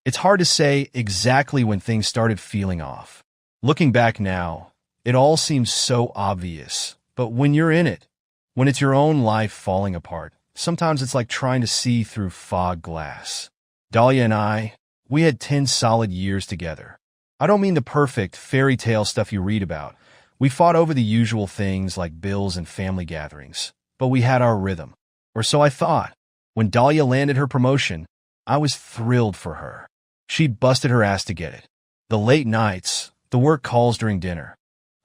It's hard to say exactly when things started feeling off. Looking back now, it all seems so obvious. But when you're in it, when it's your own life falling apart, sometimes it's like trying to see through fog glass. Dahlia and I, we had 10 solid years together. I don't mean the perfect fairy tale stuff you read about. We fought over the usual things like bills and family gatherings, but we had our rhythm. Or so I thought. When Dahlia landed her promotion, I was thrilled for her. She'd busted her ass to get it. The late nights, the work calls during dinner.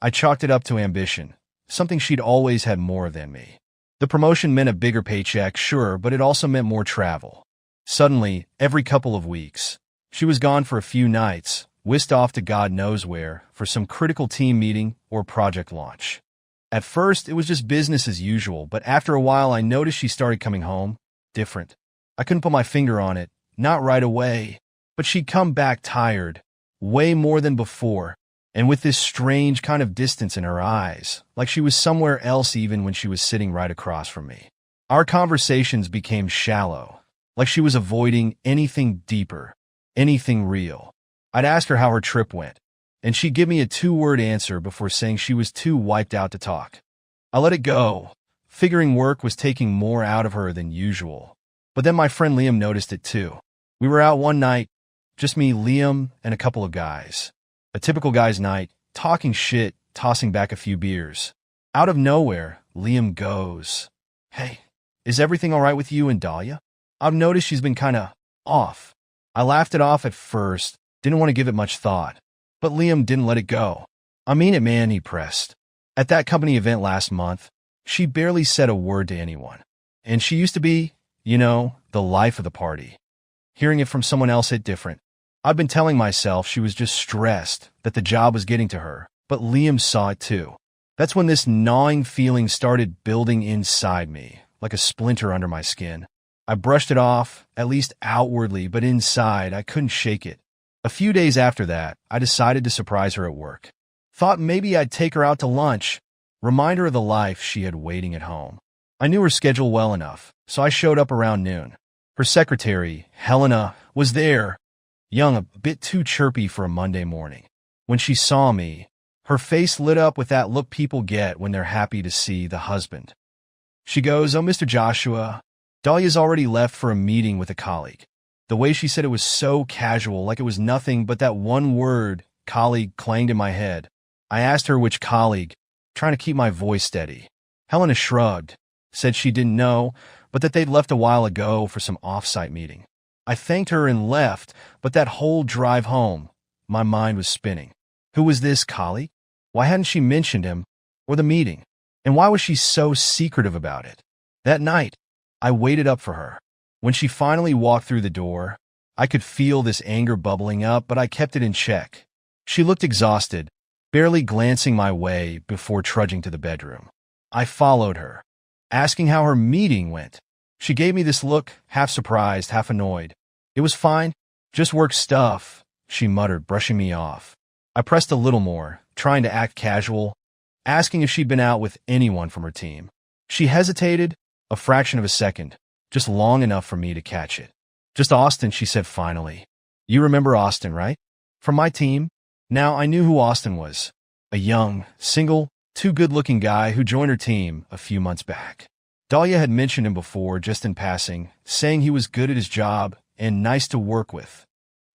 I chalked it up to ambition, something she'd always had more than me. The promotion meant a bigger paycheck, sure, but it also meant more travel. Suddenly, every couple of weeks, she was gone for a few nights, whisked off to God knows where for some critical team meeting or project launch. At first, it was just business as usual, but after a while I noticed she started coming home different. I couldn't put my finger on it, not right away, but she'd come back tired, way more than before, and with this strange kind of distance in her eyes, like she was somewhere else even when she was sitting right across from me. Our conversations became shallow, like she was avoiding anything deeper, anything real. I'd ask her how her trip went, and she'd give me a 2-word answer before saying she was too wiped out to talk. I let it go, figuring work was taking more out of her than usual. But then my friend Liam noticed it too. We were out one night, just me, Liam, and a couple of guys. A typical guy's night, talking shit, tossing back a few beers. Out of nowhere, Liam goes, "Hey, is everything all right with you and Dahlia? I've noticed she's been kinda off." I laughed it off at first, didn't want to give it much thought. But Liam didn't let it go. "I mean it, man," he pressed. "At that company event last month, she barely said a word to anyone. And she used to be, the life of the party." Hearing it from someone else hit different. I'd been telling myself she was just stressed, that the job was getting to her, but Liam saw it too. That's when this gnawing feeling started building inside me, like a splinter under my skin. I brushed it off, at least outwardly, but inside I couldn't shake it. A few days after that, I decided to surprise her at work. Thought maybe I'd take her out to lunch, remind her of the life she had waiting at home. I knew her schedule well enough, so I showed up around noon. Her secretary, Helena, was there, young, a bit too chirpy for a Monday morning. When she saw me, her face lit up with that look people get when they're happy to see the husband. She goes, "Oh, Mr. Joshua, Dahlia's already left for a meeting with a colleague." The way she said it was so casual, like it was nothing but that one word, colleague, clanged in my head. I asked her which colleague, trying to keep my voice steady. Helena shrugged, said she didn't know, but that they'd left a while ago for some off-site meeting. I thanked her and left, but that whole drive home, my mind was spinning. Who was this colleague? Why hadn't she mentioned him or the meeting? And why was she so secretive about it? That night, I waited up for her. When she finally walked through the door, I could feel this anger bubbling up, but I kept it in check. She looked exhausted, barely glancing my way before trudging to the bedroom. I followed her, asking how her meeting went. She gave me this look, half surprised, half annoyed. "It was fine, just work stuff," she muttered, brushing me off. I pressed a little more, trying to act casual, asking if she'd been out with anyone from her team. She hesitated, a fraction of a second, just long enough for me to catch it. "Just Austin," she said finally. "You remember Austin, right? From my team?" Now I knew who Austin was. A young, single, too good-looking guy who joined her team a few months back. Dahlia had mentioned him before, just in passing, saying he was good at his job and nice to work with.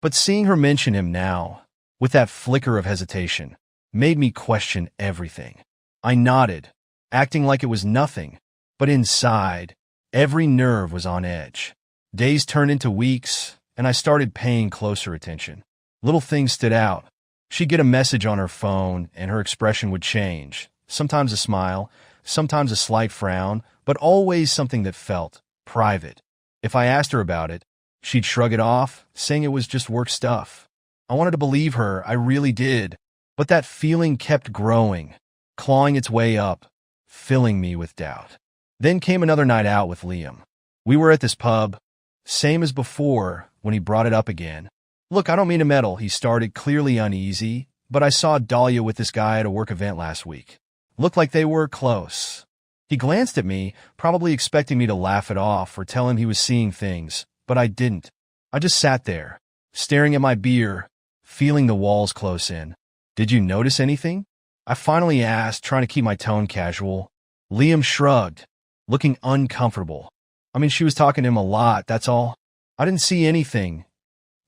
But seeing her mention him now, with that flicker of hesitation, made me question everything. I nodded, acting like it was nothing, but inside, every nerve was on edge. Days turned into weeks, and I started paying closer attention. Little things stood out. She'd get a message on her phone, and her expression would change. Sometimes a smile, sometimes a slight frown, but always something that felt private. If I asked her about it, she'd shrug it off, saying it was just work stuff. I wanted to believe her, I really did, but that feeling kept growing, clawing its way up, filling me with doubt. Then came another night out with Liam. We were at this pub, same as before when he brought it up again. "Look, I don't mean to meddle," he started, clearly uneasy, "but I saw Dahlia with this guy at a work event last week. Looked like they were close." He glanced at me, probably expecting me to laugh it off or tell him he was seeing things, but I didn't. I just sat there, staring at my beer, feeling the walls close in. "Did you notice anything?" I finally asked, trying to keep my tone casual. Liam shrugged, looking uncomfortable. "I mean, she was talking to him a lot, that's all. I didn't see anything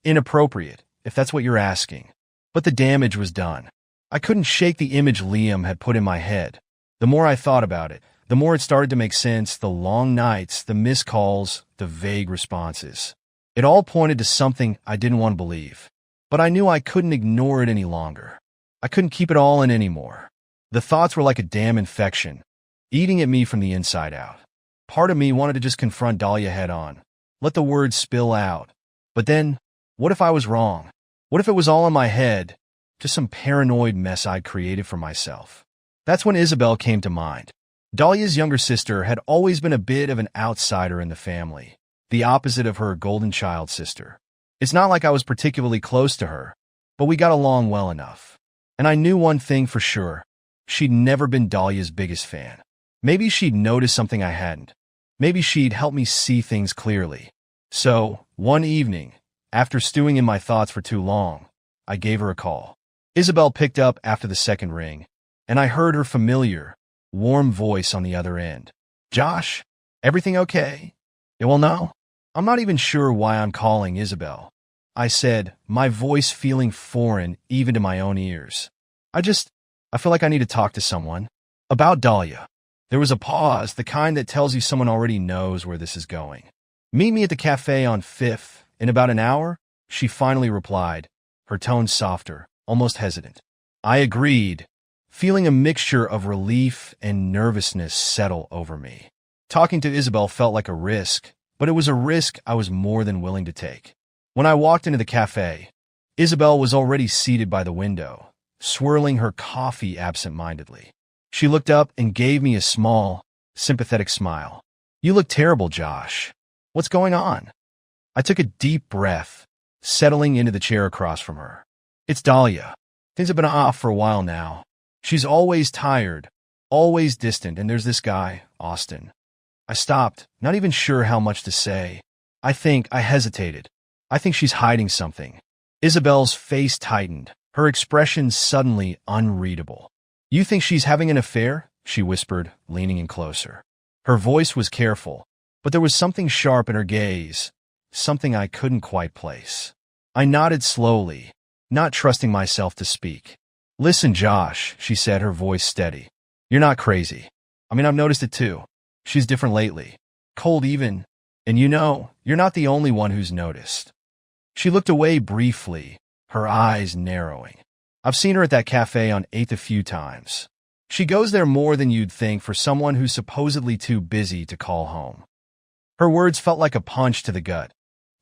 inappropriate, if that's what you're asking. But the damage was done." I couldn't shake the image Liam had put in my head. The more I thought about it, the more it started to make sense. The long nights, the missed calls, the vague responses. It all pointed to something I didn't want to believe. But I knew I couldn't ignore it any longer. I couldn't keep it all in anymore. The thoughts were like a damn infection, eating at me from the inside out. Part of me wanted to just confront Dahlia head on, let the words spill out. But then, what if I was wrong? What if it was all in my head, just some paranoid mess I'd created for myself? That's when Isabel came to mind. Dahlia's younger sister had always been a bit of an outsider in the family, the opposite of her golden child sister. It's not like I was particularly close to her, but we got along well enough. And I knew one thing for sure. She'd never been Dahlia's biggest fan. Maybe she'd noticed something I hadn't. Maybe she'd helped me see things clearly. So, one evening, after stewing in my thoughts for too long, I gave her a call. Isabel picked up after the second ring, and I heard her familiar, warm voice on the other end. "Josh, everything okay?" "Yeah, well, no. I'm not even sure why I'm calling, Isabel," I said, my voice feeling foreign even to my own ears. I feel like I need to talk to someone. About Dahlia." There was a pause, the kind that tells you someone already knows where this is going. "Meet me at the cafe on 5th in about an hour," she finally replied, her tone softer, almost hesitant. I agreed, feeling a mixture of relief and nervousness settle over me. Talking to Isabel felt like a risk, but it was a risk I was more than willing to take. When I walked into the cafe, Isabel was already seated by the window, swirling her coffee absent-mindedly. She looked up and gave me a small, sympathetic smile. "You look terrible, Josh. What's going on?" I took a deep breath, settling into the chair across from her. "It's Dahlia. Things have been off for a while now. She's always tired, always distant, and there's this guy, Austin." I stopped, not even sure how much to say. I hesitated. "I think she's hiding something." Isabel's face tightened, her expression suddenly unreadable. "You think she's having an affair?" she whispered, leaning in closer. Her voice was careful, but there was something sharp in her gaze, something I couldn't quite place. I nodded slowly, not trusting myself to speak. "Listen, Josh," she said, her voice steady. "You're not crazy. I mean, I've noticed it too. She's different lately. Cold even. And you know, you're not the only one who's noticed." She looked away briefly, her eyes narrowing. "I've seen her at that cafe on 8th a few times. She goes there more than you'd think for someone who's supposedly too busy to call home." Her words felt like a punch to the gut,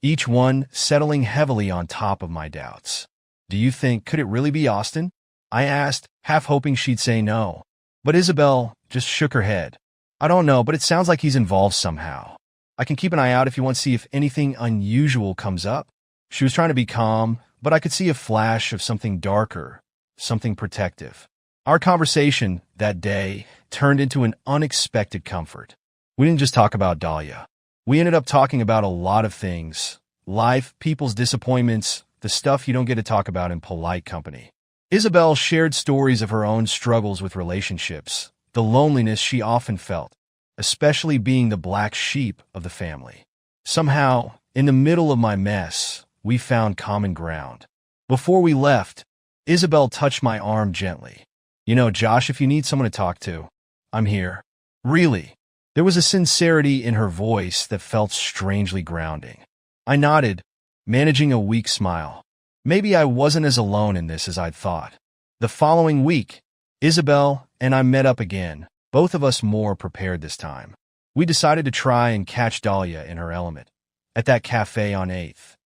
each one settling heavily on top of my doubts. Could it really be Austin?" I asked, half hoping she'd say no. But Isabel just shook her head. "I don't know, but it sounds like he's involved somehow. I can keep an eye out if you want to see if anything unusual comes up." She was trying to be calm, but I could see a flash of something darker, something protective. Our conversation that day turned into an unexpected comfort. We didn't just talk about Dahlia. We ended up talking about a lot of things. Life, people's disappointments, the stuff you don't get to talk about in polite company. Isabel shared stories of her own struggles with relationships, the loneliness she often felt, especially being the black sheep of the family. Somehow, in the middle of my mess, we found common ground. Before we left, Isabel touched my arm gently. "You know, Josh, if you need someone to talk to, I'm here." "Really?" There was a sincerity in her voice that felt strangely grounding. I nodded, managing a weak smile. Maybe I wasn't as alone in this as I'd thought. The following week, Isabel and I met up again, both of us more prepared this time. We decided to try and catch Dahlia in her element, at that cafe on 8th.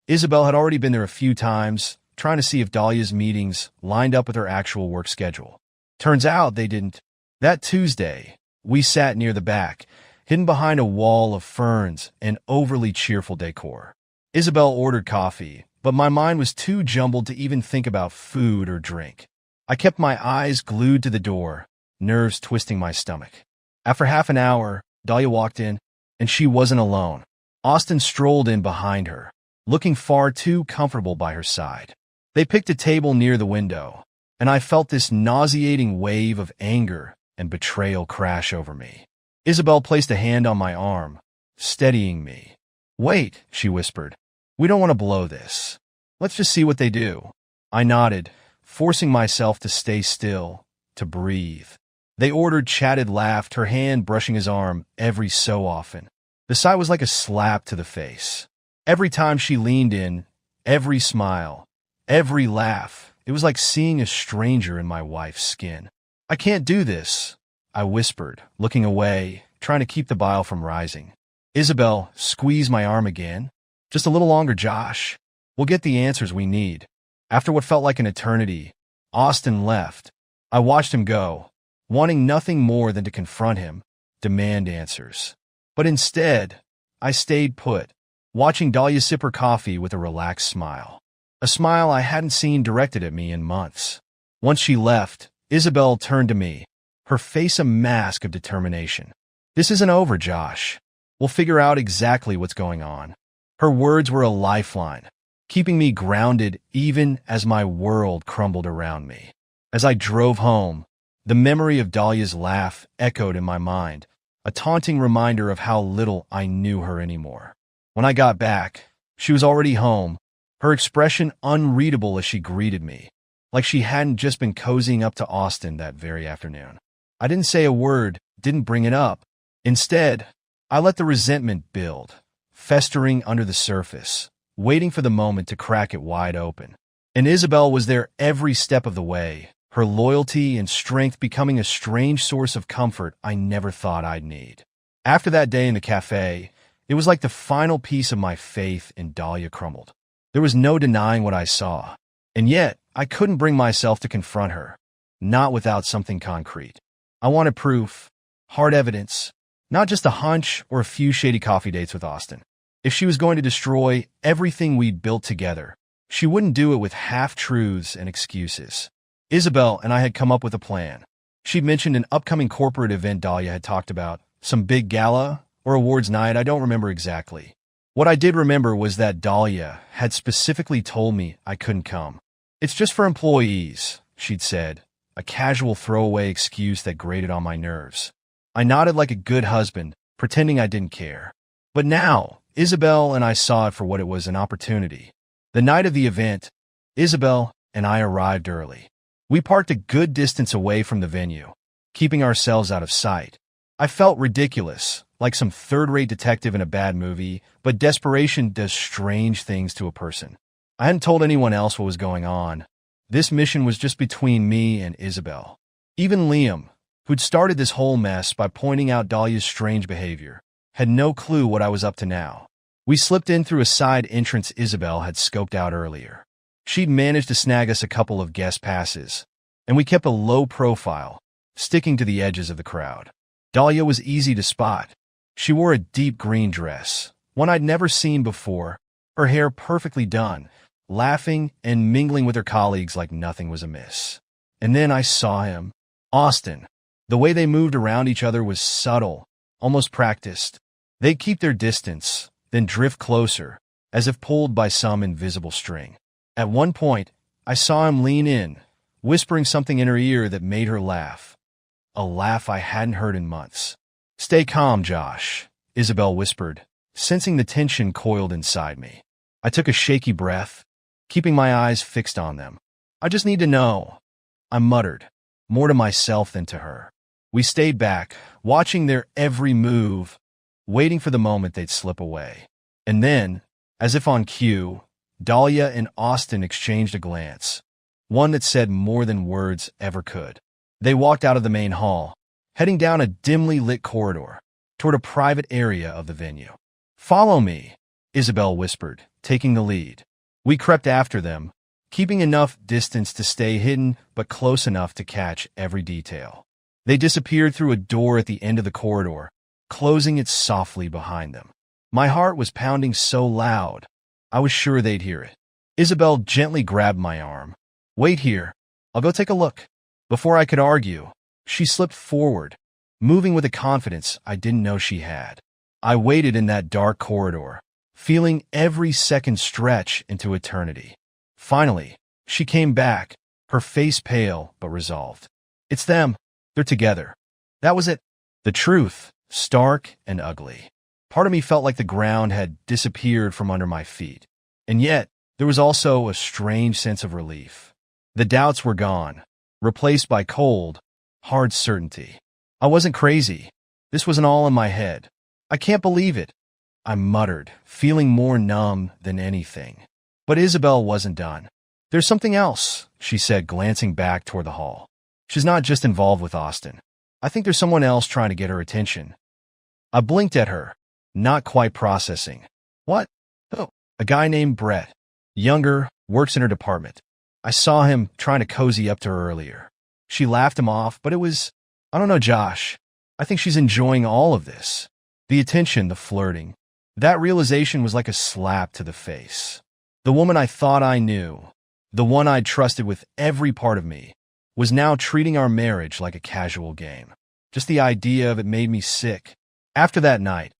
Isabel had already been there a few times, trying to see if Dahlia's meetings lined up with her actual work schedule. Turns out they didn't. That Tuesday, we sat near the back, hidden behind a wall of ferns and overly cheerful decor. Isabel ordered coffee, but my mind was too jumbled to even think about food or drink. I kept my eyes glued to the door, nerves twisting my stomach. After half an hour, Dahlia walked in, and she wasn't alone. Austin strolled in behind her, looking far too comfortable by her side. They picked a table near the window, and I felt this nauseating wave of anger and betrayal crash over me. Isabel placed a hand on my arm, steadying me. "Wait," she whispered. "We don't want to blow this. Let's just see what they do." I nodded, forcing myself to stay still, to breathe. They ordered, chatted, laughed, her hand brushing his arm every so often. The sight was like a slap to the face. Every time she leaned in, every smile, every laugh, it was like seeing a stranger in my wife's skin. "I can't do this," I whispered, looking away, trying to keep the bile from rising. Isabel squeezed my arm again. "Just a little longer, Josh. We'll get the answers we need." After what felt like an eternity, Austin left. I watched him go, wanting nothing more than to confront him, demand answers. But instead, I stayed put, watching Dahlia sip her coffee with a relaxed smile. A smile I hadn't seen directed at me in months. Once she left, Isabel turned to me, her face a mask of determination. "This isn't over, Josh. We'll figure out exactly what's going on." Her words were a lifeline, keeping me grounded even as my world crumbled around me. As I drove home, the memory of Dahlia's laugh echoed in my mind, a taunting reminder of how little I knew her anymore. When I got back, she was already home, her expression unreadable as she greeted me, like she hadn't just been cozying up to Austin that very afternoon. I didn't say a word, didn't bring it up. Instead, I let the resentment build, festering under the surface, waiting for the moment to crack it wide open. And Isabel was there every step of the way, her loyalty and strength becoming a strange source of comfort I never thought I'd need. After that day in the cafe, it was like the final piece of my faith in Dahlia crumbled. There was no denying what I saw, and yet I couldn't bring myself to confront her, not without something concrete. I wanted proof, hard evidence, not just a hunch or a few shady coffee dates with Austin. If she was going to destroy everything we'd built together, she wouldn't do it with half-truths and excuses. Isabel and I had come up with a plan. She'd mentioned an upcoming corporate event Dahlia had talked about, some big gala or awards night, I don't remember exactly. What I did remember was that Dahlia had specifically told me I couldn't come. "It's just for employees," she'd said, a casual throwaway excuse that grated on my nerves. I nodded like a good husband, pretending I didn't care. But now, Isabel and I saw it for what it was, an opportunity. The night of the event, Isabel and I arrived early. We parked a good distance away from the venue, keeping ourselves out of sight. I felt ridiculous, like some third-rate detective in a bad movie, but desperation does strange things to a person. I hadn't told anyone else what was going on. This mission was just between me and Isabel. Even Liam, who'd started this whole mess by pointing out Dahlia's strange behavior, had no clue what I was up to now. We slipped in through a side entrance Isabel had scoped out earlier. She'd managed to snag us a couple of guest passes, and we kept a low profile, sticking to the edges of the crowd. Dahlia was easy to spot. She wore a deep green dress, one I'd never seen before, her hair perfectly done, laughing and mingling with her colleagues like nothing was amiss. And then I saw him, Austin. The way they moved around each other was subtle, almost practiced. They'd keep their distance, then drift closer, as if pulled by some invisible string. At one point, I saw him lean in, whispering something in her ear that made her laugh. A laugh I hadn't heard in months. "Stay calm, Josh," Isabel whispered, sensing the tension coiled inside me. I took a shaky breath, keeping my eyes fixed on them. "I just need to know," I muttered, more to myself than to her. We stayed back, watching their every move, waiting for the moment they'd slip away. And then, as if on cue, Dahlia and Austin exchanged a glance, one that said more than words ever could. They walked out of the main hall, heading down a dimly lit corridor, toward a private area of the venue. "Follow me," Isabel whispered, taking the lead. We crept after them, keeping enough distance to stay hidden but close enough to catch every detail. They disappeared through a door at the end of the corridor, closing it softly behind them. My heart was pounding so loud, I was sure they'd hear it. Isabel gently grabbed my arm. "Wait here. I'll go take a look." Before I could argue, she slipped forward, moving with a confidence I didn't know she had. I waited in that dark corridor, feeling every second stretch into eternity. Finally, she came back, her face pale but resolved. It's them. They're together. That was it. The truth, stark and ugly. Part of me felt like the ground had disappeared from under my feet. And yet, there was also a strange sense of relief. The doubts were gone, replaced by cold, hard certainty. I wasn't crazy. This wasn't all in my head. I can't believe it, I muttered, feeling more numb than anything. But Isabel wasn't done. There's something else, she said, glancing back toward the hall. She's not just involved with Austin. I think there's someone else trying to get her attention. I blinked at her, not quite processing. What? Oh, a guy named Brett. Younger, works in her department. I saw him trying to cozy up to her earlier. She laughed him off, but I don't know, Josh. I think she's enjoying all of this. The attention, the flirting. That realization was like a slap to the face. The woman I thought I knew, the one I'd trusted with every part of me, was now treating our marriage like a casual game. Just the idea of it made me sick. After that night,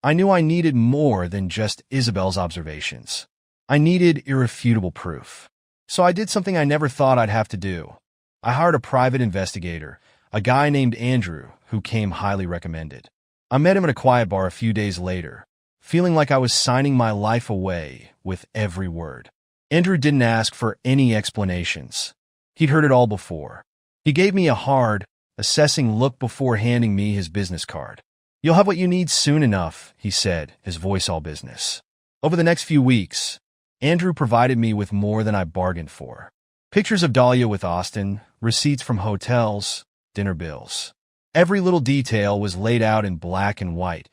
I knew I needed more than just Isabel's observations. I needed irrefutable proof. So I did something I never thought I'd have to do. I hired a private investigator, a guy named Andrew, who came highly recommended. I met him at a quiet bar a few days later, feeling like I was signing my life away with every word. Andrew didn't ask for any explanations. He'd heard it all before. He gave me a hard, assessing look before handing me his business card. You'll have what you need soon enough, he said, his voice all business. Over the next few weeks, Andrew provided me with more than I bargained for. Pictures of Dahlia with Austin, receipts from hotels, dinner bills. Every little detail was laid out in black and white,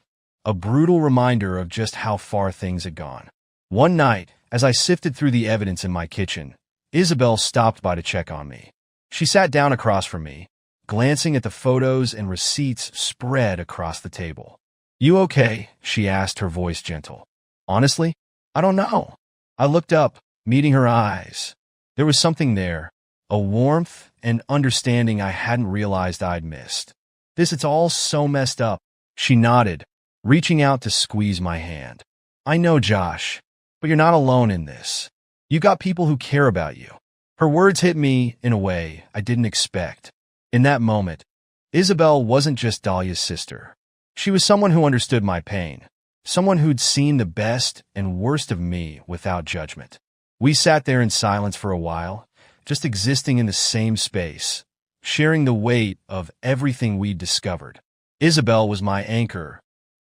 a brutal reminder of just how far things had gone. One night, as I sifted through the evidence in my kitchen, Isabel stopped by to check on me. She sat down across from me, glancing at the photos and receipts spread across the table. You okay? She asked, her voice gentle. Honestly, I don't know. I looked up, meeting her eyes. There was something there, a warmth and understanding I hadn't realized I'd missed. It's all so messed up. She nodded, reaching out to squeeze my hand. I know, Josh, but you're not alone in this. You got people who care about you. Her words hit me in a way I didn't expect. In that moment, Isabel wasn't just Dahlia's sister. She was someone who understood my pain, someone who'd seen the best and worst of me without judgment. We sat there in silence for a while, just existing in the same space, sharing the weight of everything we'd discovered. Isabel was my anchor,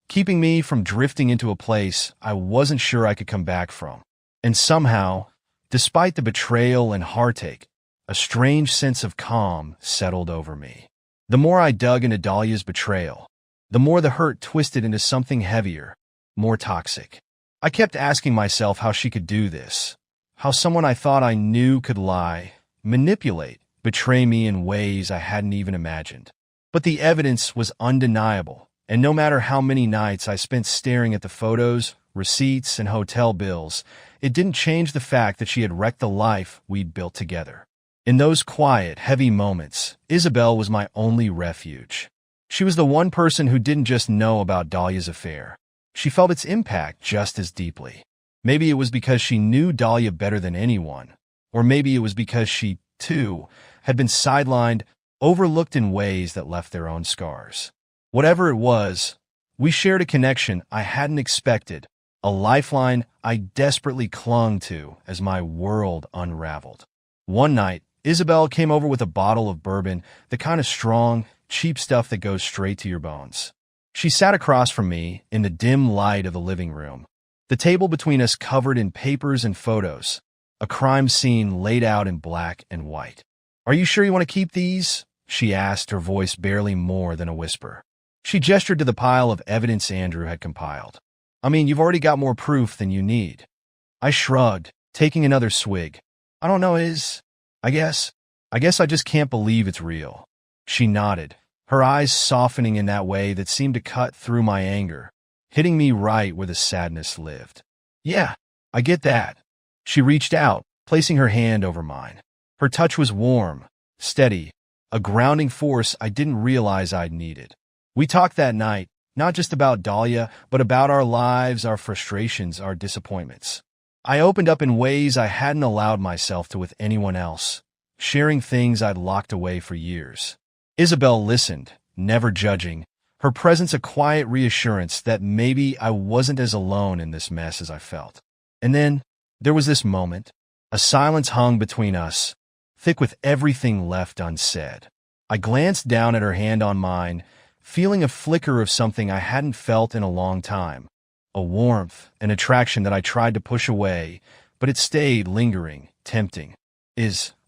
keeping me from drifting into a place I wasn't sure I could come back from. And somehow, despite the betrayal and heartache, a strange sense of calm settled over me. The more I dug into Dahlia's betrayal, the more the hurt twisted into something heavier, more toxic. I kept asking myself how she could do this, how someone I thought I knew could lie, manipulate, betray me in ways I hadn't even imagined. But the evidence was undeniable, and no matter how many nights I spent staring at the photos, receipts, and hotel bills, it didn't change the fact that she had wrecked the life we'd built together. In those quiet, heavy moments, Isabel was my only refuge. She was the one person who didn't just know about Dahlia's affair. She felt its impact just as deeply. Maybe it was because she knew Dahlia better than anyone, or maybe it was because she, too, had been sidelined, overlooked in ways that left their own scars. Whatever it was, we shared a connection I hadn't expected, a lifeline I desperately clung to as my world unraveled. One night, Isabel came over with a bottle of bourbon, the kind of strong, cheap stuff that goes straight to your bones. She sat across from me in the dim light of the living room, the table between us covered in papers and photos, a crime scene laid out in black and white. Are you sure you want to keep these? She asked, her voice barely more than a whisper. She gestured to the pile of evidence Andrew had compiled. I mean, you've already got more proof than you need. I shrugged, taking another swig. I don't know, I guess I just can't believe it's real. She nodded, her eyes softening in that way that seemed to cut through my anger, hitting me right where the sadness lived. Yeah, I get that. She reached out, placing her hand over mine. Her touch was warm, steady, a grounding force I didn't realize I'd needed. We talked that night, Not just about Dahlia, but about our lives, our frustrations, our disappointments. I opened up in ways I hadn't allowed myself to with anyone else, sharing things I'd locked away for years. Isabel listened, never judging, her presence a quiet reassurance that maybe I wasn't as alone in this mess as I felt. And then, there was this moment. A silence hung between us, thick with everything left unsaid. I glanced down at her hand on mine, feeling a flicker of something I hadn't felt in a long time. A warmth, an attraction that I tried to push away, but it stayed lingering, tempting.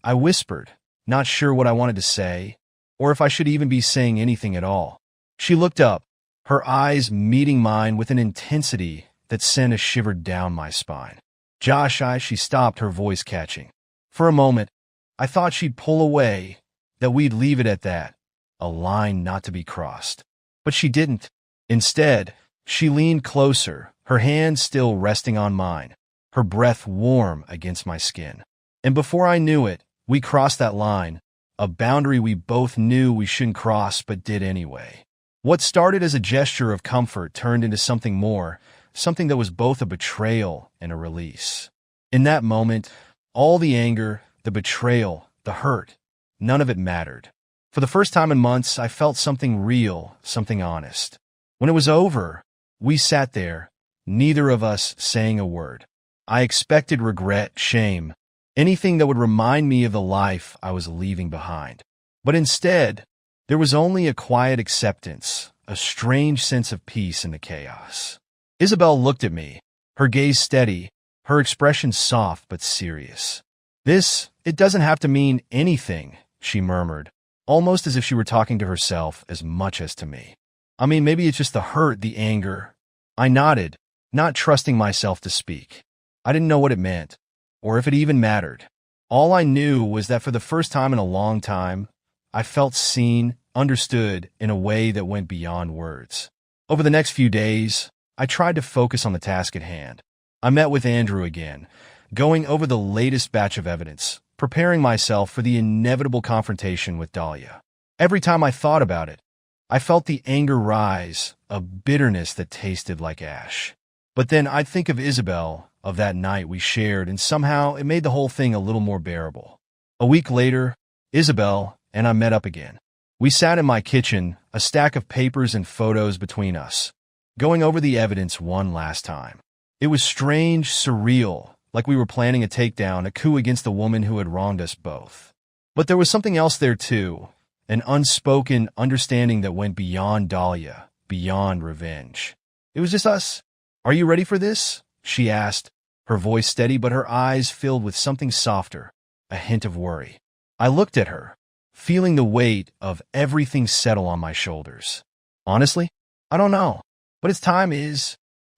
I whispered, not sure what I wanted to say, or if I should even be saying anything at all. She looked up, her eyes meeting mine with an intensity that sent a shiver down my spine. Josh, she stopped, her voice catching. For a moment, I thought she'd pull away, that we'd leave it at that, a line not to be crossed. But she didn't. Instead, she leaned closer, her hand still resting on mine, her breath warm against my skin. And before I knew it, we crossed that line, a boundary we both knew we shouldn't cross but did anyway. What started as a gesture of comfort turned into something more, something that was both a betrayal and a release. In that moment, all the anger, the betrayal, the hurt, none of it mattered. For the first time in months, I felt something real, something honest. When it was over, we sat there, neither of us saying a word. I expected regret, shame, anything that would remind me of the life I was leaving behind. But instead, there was only a quiet acceptance, a strange sense of peace in the chaos. Isabel looked at me, her gaze steady, her expression soft but serious. It doesn't have to mean anything, she murmured, almost as if she were talking to herself as much as to me. I mean, maybe it's just the hurt, the anger. I nodded, not trusting myself to speak. I didn't know what it meant, or if it even mattered. All I knew was that for the first time in a long time, I felt seen, understood in a way that went beyond words. Over the next few days, I tried to focus on the task at hand. I met with Andrew again, going over the latest batch of evidence, preparing myself for the inevitable confrontation with Dahlia. Every time I thought about it, I felt the anger rise, a bitterness that tasted like ash. But then I'd think of Isabel, of that night we shared, and somehow it made the whole thing a little more bearable. A week later, Isabel and I met up again. We sat in my kitchen, a stack of papers and photos between us, going over the evidence one last time. It was strange, surreal, like we were planning a takedown, a coup against the woman who had wronged us both. But there was something else there too, an unspoken understanding that went beyond Dahlia, beyond revenge. It was just us. "Are you ready for this?" she asked, her voice steady but her eyes filled with something softer, a hint of worry. I looked at her, feeling the weight of everything settle on my shoulders. "Honestly, I don't know, but it's time.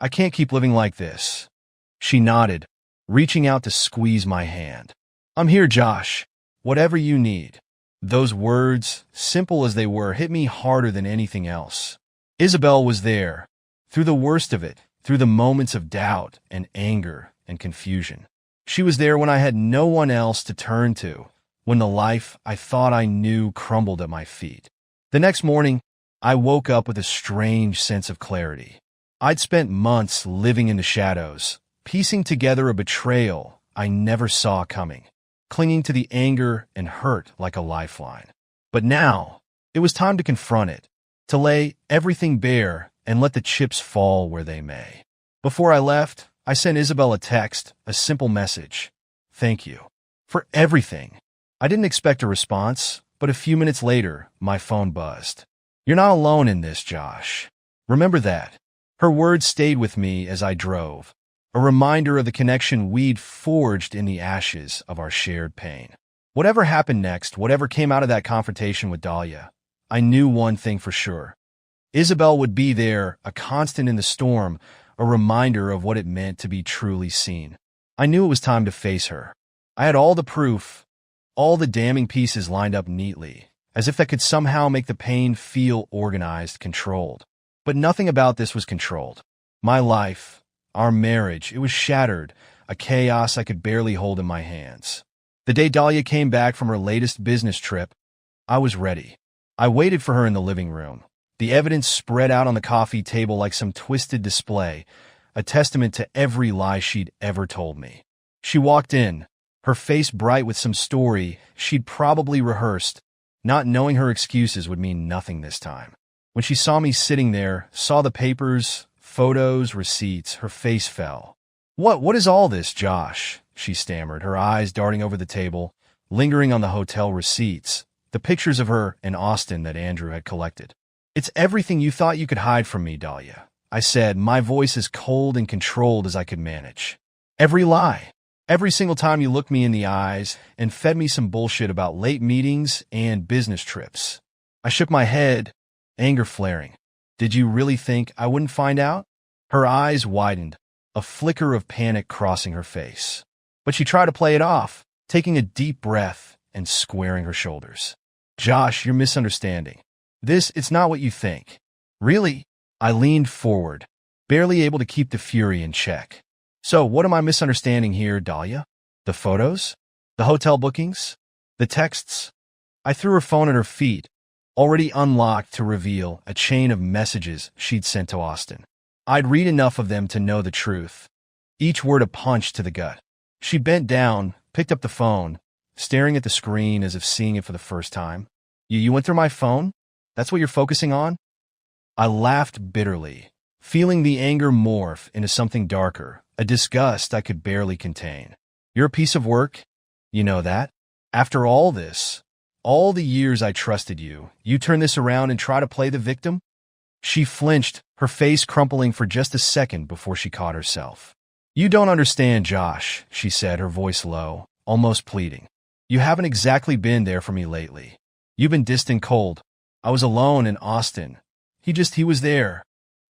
I can't keep living like this." She nodded, reaching out to squeeze my hand. "I'm here, Josh. Whatever you need." Those words, simple as they were, hit me harder than anything else. Isabel was there, through the worst of it, through the moments of doubt and anger and confusion. She was there when I had no one else to turn to, when the life I thought I knew crumbled at my feet. The next morning, I woke up with a strange sense of clarity. I'd spent months living in the shadows, piecing together a betrayal I never saw coming, clinging to the anger and hurt like a lifeline. But now, it was time to confront it, to lay everything bare and let the chips fall where they may. Before I left, I sent Isabel a text, a simple message. "Thank you for everything." I didn't expect a response, but a few minutes later, my phone buzzed. "You're not alone in this, Josh. Remember that." Her words stayed with me as I drove, a reminder of the connection we'd forged in the ashes of our shared pain. Whatever happened next, whatever came out of that confrontation with Dahlia, I knew one thing for sure. Isabel would be there, a constant in the storm, a reminder of what it meant to be truly seen. I knew it was time to face her. I had all the proof, all the damning pieces lined up neatly, as if that could somehow make the pain feel organized, controlled. But nothing about this was controlled. My life, our marriage, it was shattered, a chaos I could barely hold in my hands. The day Dahlia came back from her latest business trip, I was ready. I waited for her in the living room, The evidence spread out on the coffee table like some twisted display, a testament to every lie she'd ever told me. She walked in, her face bright with some story she'd probably rehearsed, not knowing her excuses would mean nothing this time. When she saw me sitting there, saw the papers, photos, receipts, her face fell. What is all this, Josh?" she stammered, her eyes darting over the table, lingering on the hotel receipts, the pictures of her and Austin that Andrew had collected. "It's everything you thought you could hide from me, Dahlia," I said, my voice as cold and controlled as I could manage. "Every lie. Every single time you looked me in the eyes and fed me some bullshit about late meetings and business trips." I shook my head, anger flaring. "Did you really think I wouldn't find out?" Her eyes widened, a flicker of panic crossing her face. But she tried to play it off, taking a deep breath and squaring her shoulders. "Josh, you're misunderstanding. It's not what you think." "Really?" I leaned forward, barely able to keep the fury in check. "So what am I misunderstanding here, Dahlia? The photos? The hotel bookings? The texts?" I threw her phone at her feet, already unlocked to reveal a chain of messages she'd sent to Austin. I'd read enough of them to know the truth, each word a punch to the gut. She bent down, picked up the phone, staring at the screen as if seeing it for the first time. You went through my phone? That's what you're focusing on?" I laughed bitterly, feeling the anger morph into something darker, a disgust I could barely contain. "You're a piece of work. You know that. After all this, all the years I trusted you, you turn this around and try to play the victim?" She flinched, her face crumpling for just a second before she caught herself. "You don't understand, Josh," she said, her voice low, almost pleading. "You haven't exactly been there for me lately. You've been distant cold. I was alone in Austin. He was there.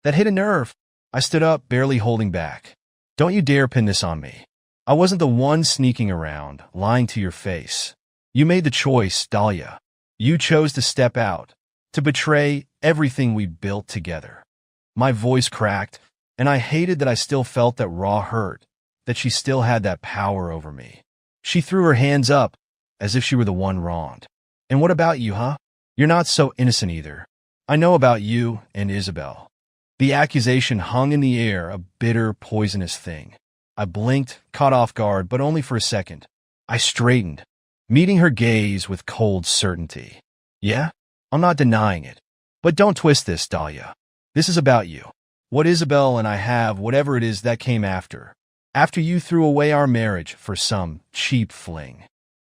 That hit a nerve." I stood up, barely holding back. "Don't you dare pin this on me. I wasn't the one sneaking around, lying to your face. You made the choice, Dahlia. You chose to step out, to betray everything we built together." My voice cracked, and I hated that I still felt that raw hurt, that she still had that power over me. She threw her hands up, as if she were the one wronged. "And what about you, huh? You're not so innocent either. I know about you and Isabel." The accusation hung in the air, a bitter, poisonous thing. I blinked, caught off guard, but only for a second. I straightened, meeting her gaze with cold certainty. "Yeah, I'm not denying it. But don't twist this, Dahlia. This is about you. What Isabel and I have, whatever it is that came after. After you threw away our marriage for some cheap fling."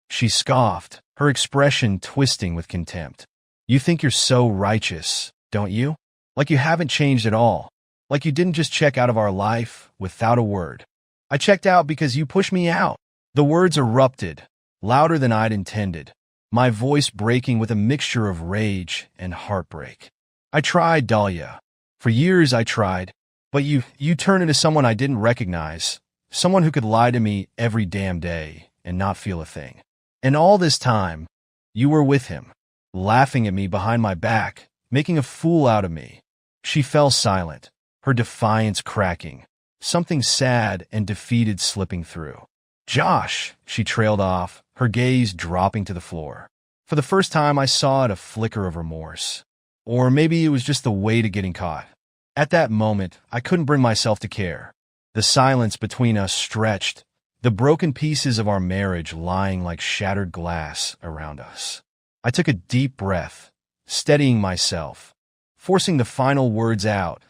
She scoffed, her expression twisting with contempt. "You think you're so righteous, don't you? Like you haven't changed at all. Like you didn't just check out of our life without a word." "I checked out because you pushed me out." The words erupted, louder than I'd intended, my voice breaking with a mixture of rage and heartbreak. "I tried, Dahlia. For years I tried, but you turned into someone I didn't recognize, someone who could lie to me every damn day and not feel a thing. And all this time, you were with him, laughing at me behind my back, making a fool out of me." She fell silent, her defiance cracking, something sad and defeated slipping through. "Josh," she trailed off, her gaze dropping to the floor. For the first time, I saw it a flicker of remorse. Or maybe it was just the weight of getting caught. At that moment, I couldn't bring myself to care. The silence between us stretched, the broken pieces of our marriage lying like shattered glass around us. I took a deep breath, steadying myself, forcing the final words out,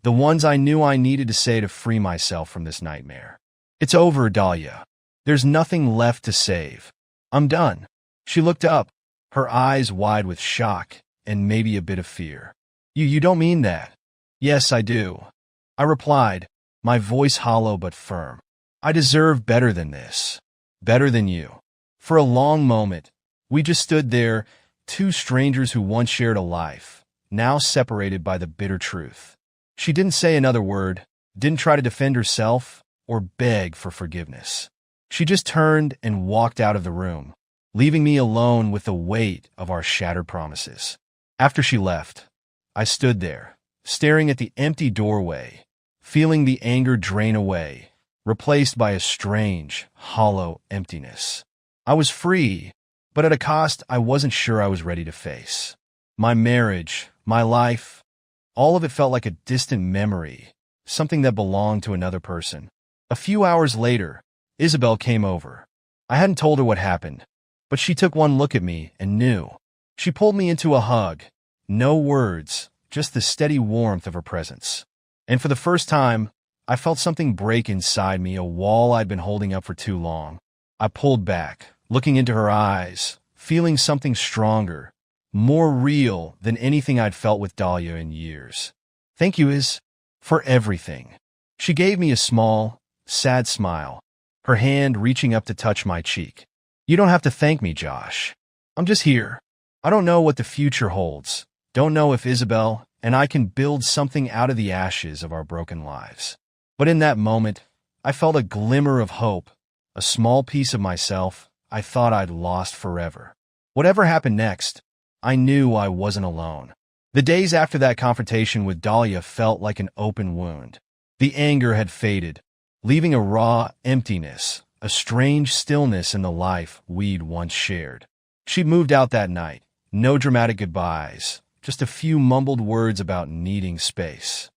the ones I knew I needed to say to free myself from this nightmare. "It's over, Dahlia. There's nothing left to save. I'm done." She looked up, her eyes wide with shock and maybe a bit of fear. You don't mean that?" "Yes, I do," I replied, my voice hollow but firm. "I deserve better than this. Better than you." For a long moment, we just stood there, two strangers who once shared a life, now separated by the bitter truth. She didn't say another word, didn't try to defend herself or beg for forgiveness. She just turned and walked out of the room, leaving me alone with the weight of our shattered promises. After she left, I stood there, staring at the empty doorway, feeling the anger drain away, replaced by a strange, hollow emptiness. I was free, but at a cost I wasn't sure I was ready to face. My marriage, my life, All of it felt like a distant memory, something that belonged to another person. A few hours later, Isabel came over. I hadn't told her what happened, but she took one look at me and knew. She pulled me into a hug. No words, just the steady warmth of her presence. And for the first time, I felt something break inside me, a wall I'd been holding up for too long. I pulled back, looking into her eyes, feeling something stronger, more real than anything I'd felt with Dahlia in years. "Thank you, Is, for everything." She gave me a small, sad smile, her hand reaching up to touch my cheek. "You don't have to thank me, Josh. I'm just here. I don't know what the future holds. Don't know if Isabel and I can build something out of the ashes of our broken lives." But in that moment, I felt a glimmer of hope, a small piece of myself I thought I'd lost forever. Whatever happened next, I knew I wasn't alone. The days after that confrontation with Dahlia felt like an open wound. The anger had faded, leaving a raw emptiness, a strange stillness in the life we'd once shared. She moved out that night. No dramatic goodbyes, just a few mumbled words about needing space.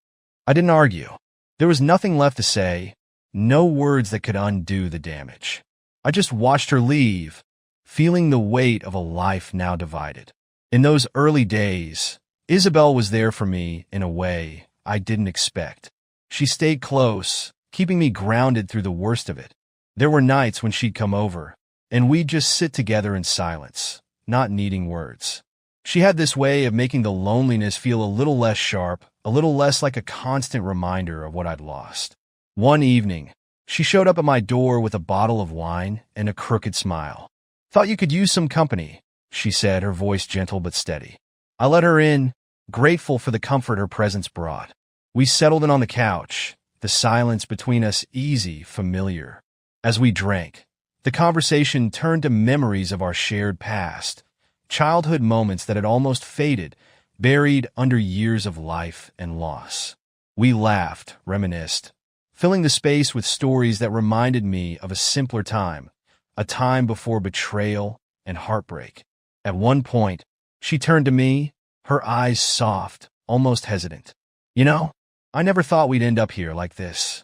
I didn't argue. There was nothing left to say, no words that could undo the damage. I just watched her leave, feeling the weight of a life now divided. In those early days, Isabel was there for me in a way I didn't expect. She stayed close, keeping me grounded through the worst of it. There were nights when she'd come over, and we'd just sit together in silence, not needing words. She had this way of making the loneliness feel a little less sharp, a little less like a constant reminder of what I'd lost. One evening, she showed up at my door with a bottle of wine and a crooked smile. "Thought you could use some company," she said, her voice gentle but steady. I let her in, grateful for the comfort her presence brought. We settled in on the couch, the silence between us easy, familiar. As we drank, the conversation turned to memories of our shared past, childhood moments that had almost faded, buried under years of life and loss. We laughed, reminisced, filling the space with stories that reminded me of a simpler time, a time before betrayal and heartbreak. At one point, she turned to me, her eyes soft, almost hesitant. "You know, I never thought we'd end up here like this."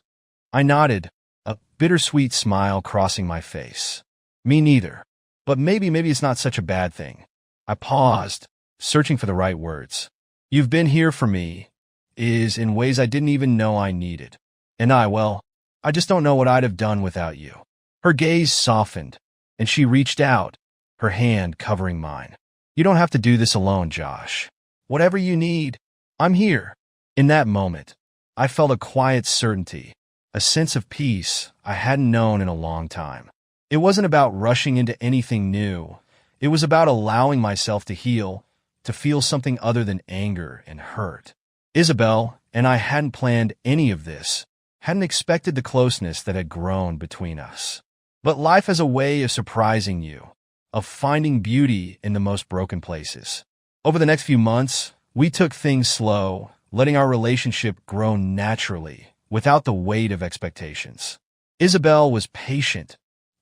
I nodded, a bittersweet smile crossing my face. "Me neither. But maybe it's not such a bad thing." I paused, searching for the right words. "You've been here for me, Is, in ways I didn't even know I needed. And I just don't know what I'd have done without you." Her gaze softened, and she reached out, her hand covering mine. "You don't have to do this alone, Josh. Whatever you need, I'm here." In that moment, I felt a quiet certainty, a sense of peace I hadn't known in a long time. It wasn't about rushing into anything new. It was about allowing myself to heal, to feel something other than anger and hurt. Isabel and I hadn't planned any of this, hadn't expected the closeness that had grown between us. But life has a way of surprising you, of finding beauty in the most broken places. Over the next few months, we took things slow, letting our relationship grow naturally, without the weight of expectations. Isabel was patient,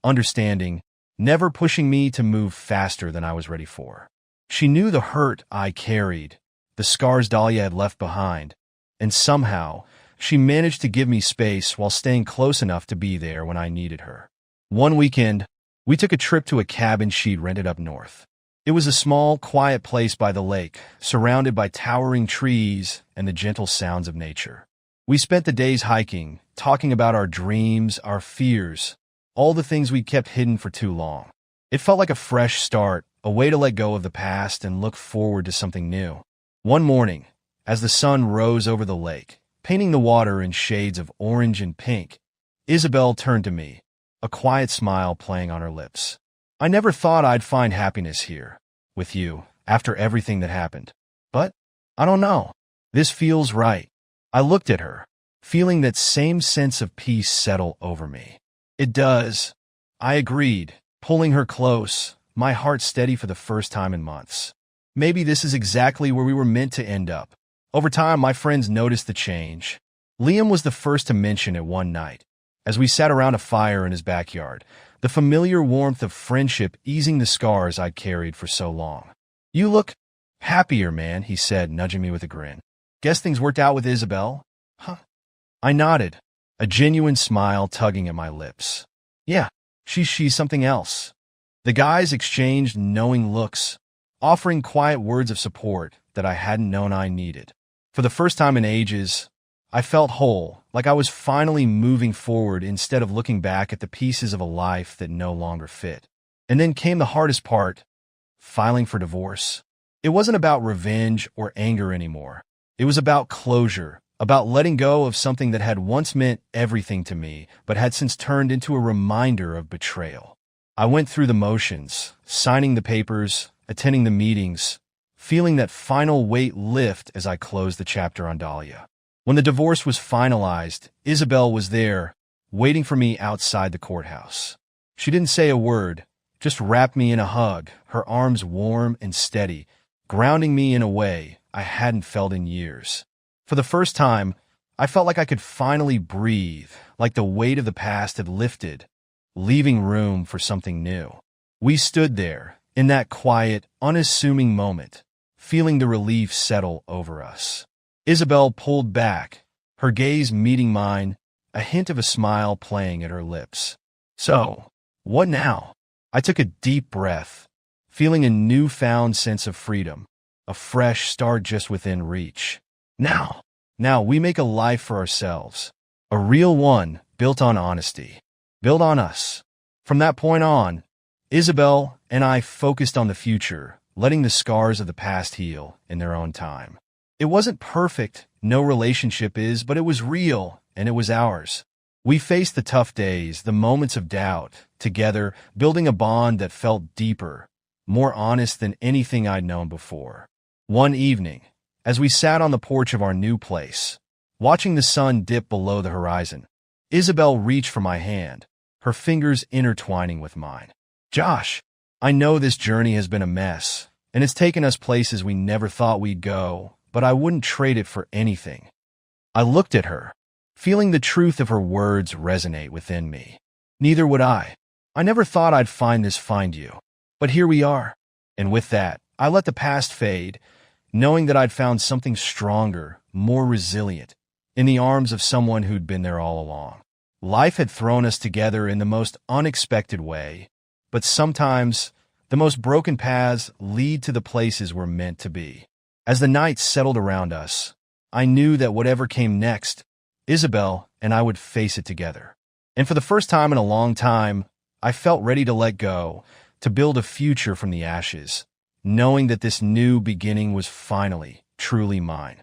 understanding, never pushing me to move faster than I was ready for. She knew the hurt I carried, the scars Dahlia had left behind, and somehow, she managed to give me space while staying close enough to be there when I needed her. One weekend, we took a trip to a cabin she'd rented up north. It was a small, quiet place by the lake, surrounded by towering trees and the gentle sounds of nature. We spent the days hiking, talking about our dreams, our fears, all the things we'd kept hidden for too long. It felt like a fresh start, a way to let go of the past and look forward to something new. One morning, as the sun rose over the lake, painting the water in shades of orange and pink, Isabel turned to me, a quiet smile playing on her lips. "I never thought I'd find happiness here, with you, after everything that happened. But, I don't know. This feels right." I looked at her, feeling that same sense of peace settle over me. "It does," I agreed, pulling her close, my heart steady for the first time in months. Maybe this is exactly where we were meant to end up. Over time, my friends noticed the change. Liam was the first to mention it one night, as we sat around a fire in his backyard, the familiar warmth of friendship easing the scars I'd carried for so long. "You look happier, man," he said, nudging me with a grin. Guess things worked out with Isabel? Huh? I nodded, a genuine smile tugging at my lips. Yeah, she's something else. The guys exchanged knowing looks, offering quiet words of support that I hadn't known I needed. For the first time in ages, I felt whole, like I was finally moving forward instead of looking back at the pieces of a life that no longer fit. And then came the hardest part, filing for divorce. It wasn't about revenge or anger anymore. It was about closure, about letting go of something that had once meant everything to me, but had since turned into a reminder of betrayal. I went through the motions, signing the papers, attending the meetings, feeling that final weight lift as I closed the chapter on Dahlia. When the divorce was finalized, Isabel was there, waiting for me outside the courthouse. She didn't say a word, just wrapped me in a hug, her arms warm and steady, grounding me in a way I hadn't felt in years. For the first time, I felt like I could finally breathe, like the weight of the past had lifted, leaving room for something new. We stood there, in that quiet, unassuming moment, feeling the relief settle over us. Isabel pulled back, her gaze meeting mine, a hint of a smile playing at her lips. So, what now? I took a deep breath, feeling a newfound sense of freedom, a fresh start just within reach. Now we make a life for ourselves, a real one built on honesty, built on us. From that point on, Isabel and I focused on the future, letting the scars of the past heal in their own time. It wasn't perfect, no relationship is, but it was real, and it was ours. We faced the tough days, the moments of doubt, together, building a bond that felt deeper, more honest than anything I'd known before. One evening, as we sat on the porch of our new place, watching the sun dip below the horizon, Isabel reached for my hand, her fingers intertwining with mine. Josh, I know this journey has been a mess, and it's taken us places we never thought we'd go, but I wouldn't trade it for anything. I looked at her, feeling the truth of her words resonate within me. Neither would I. I never thought I'd find you. But here we are. And with that, I let the past fade, knowing that I'd found something stronger, more resilient, in the arms of someone who'd been there all along. Life had thrown us together in the most unexpected way, but sometimes the most broken paths lead to the places we're meant to be. As the night settled around us, I knew that whatever came next, Isabel and I would face it together. And for the first time in a long time, I felt ready to let go, to build a future from the ashes, knowing that this new beginning was finally, truly mine.